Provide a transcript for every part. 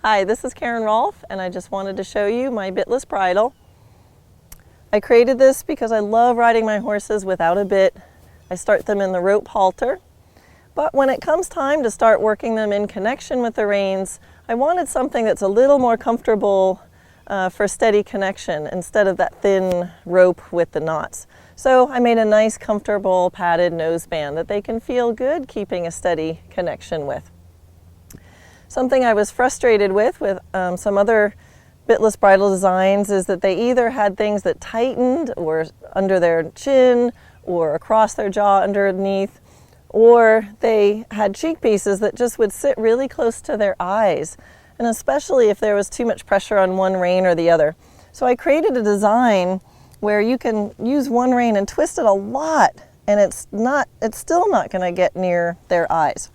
Hi, this is Karen Rohlf, and I just wanted to show you my Bitless Bridle. I created this because I love riding my horses without a bit. I start them in the rope halter, but when it comes time to start working them in connection with the reins, I wanted something that's a little more comfortable for steady connection instead of that thin rope with the knots. So I made a nice, comfortable, padded noseband that they can feel good keeping a steady connection with. Something I was frustrated with some other bitless bridle designs is that they either had things that tightened or under their chin or across their jaw underneath, or they had cheek pieces that just would sit really close to their eyes, and especially if there was too much pressure on one rein or the other. So I created a design where you can use one rein and twist it a lot, and it's still not going to get near their eyes.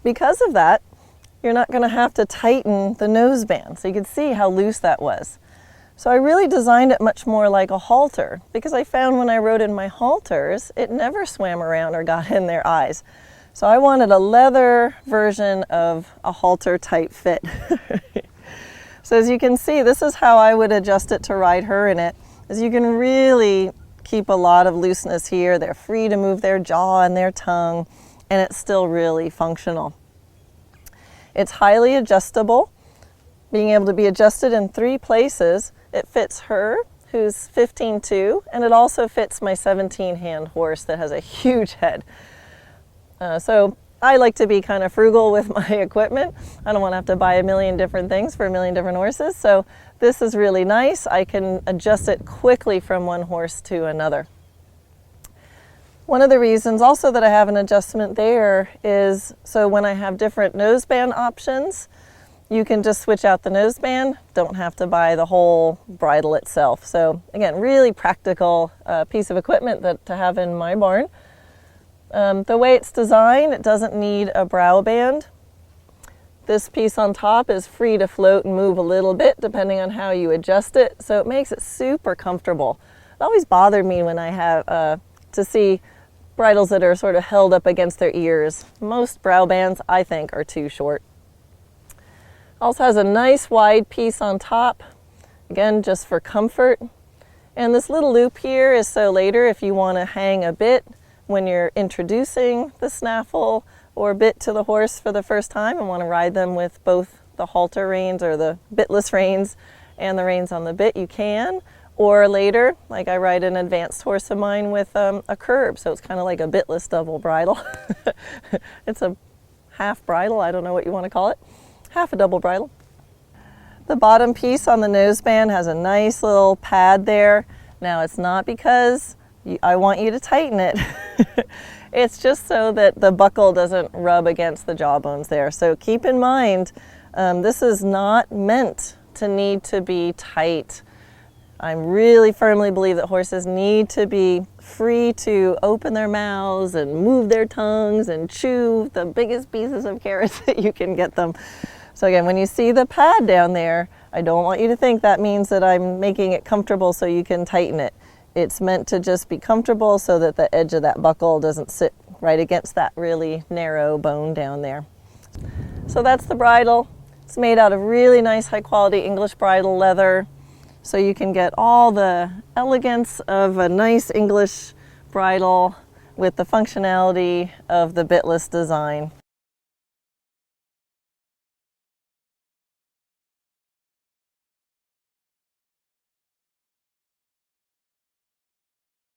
Because of that, you're not going to have to tighten the noseband. So you can see how loose that was. So I really designed it much more like a halter, because I found when I rode in my halters, it never swam around or got in their eyes. So I wanted a leather version of a halter type fit. So as you can see, this is how I would adjust it to ride her in it. As you can really keep a lot of looseness here. They're free to move their jaw and their tongue, and it's still really functional. It's highly adjustable, being able to be adjusted in 3 places. It fits her, who's 15'2", and it also fits my 17-hand horse that has a huge head. So I like to be kind of frugal with my equipment. I don't want to have to buy a million different things for a million different horses, so this is really nice. I can adjust it quickly from one horse to another. One of the reasons also that I have an adjustment there is so when I have different noseband options, you can just switch out the noseband, don't have to buy the whole bridle itself. So again, really practical piece of equipment to have in my barn. The way it's designed, it doesn't need a brow band. This piece on top is free to float and move a little bit depending on how you adjust it, so it makes it super comfortable. It always bothered me when I have to see bridles that are sort of held up against their ears. Most brow bands, I think, are too short. Also has a nice wide piece on top, again, just for comfort. And this little loop here is so later if you want to hang a bit when you're introducing the snaffle or bit to the horse for the first time and want to ride them with both the halter reins or the bitless reins and the reins on the bit, you can. Or later, like I ride an advanced horse of mine with a curb, so it's kind of like a bitless double bridle. It's a half bridle, I don't know what you want to call it. Half a double bridle. The bottom piece on the noseband has a nice little pad there. Now it's not because I want you to tighten it. It's just so that the buckle doesn't rub against the jawbones there. So keep in mind, this is not meant to need to be tight. I really firmly believe that horses need to be free to open their mouths and move their tongues and chew the biggest pieces of carrots that you can get them. So again, when you see the pad down there, I don't want you to think that means that I'm making it comfortable so you can tighten it. It's meant to just be comfortable so that the edge of that buckle doesn't sit right against that really narrow bone down there. So that's the bridle. It's made out of really nice high quality English bridle leather. So you can get all the elegance of a nice English bridle with the functionality of the bitless design.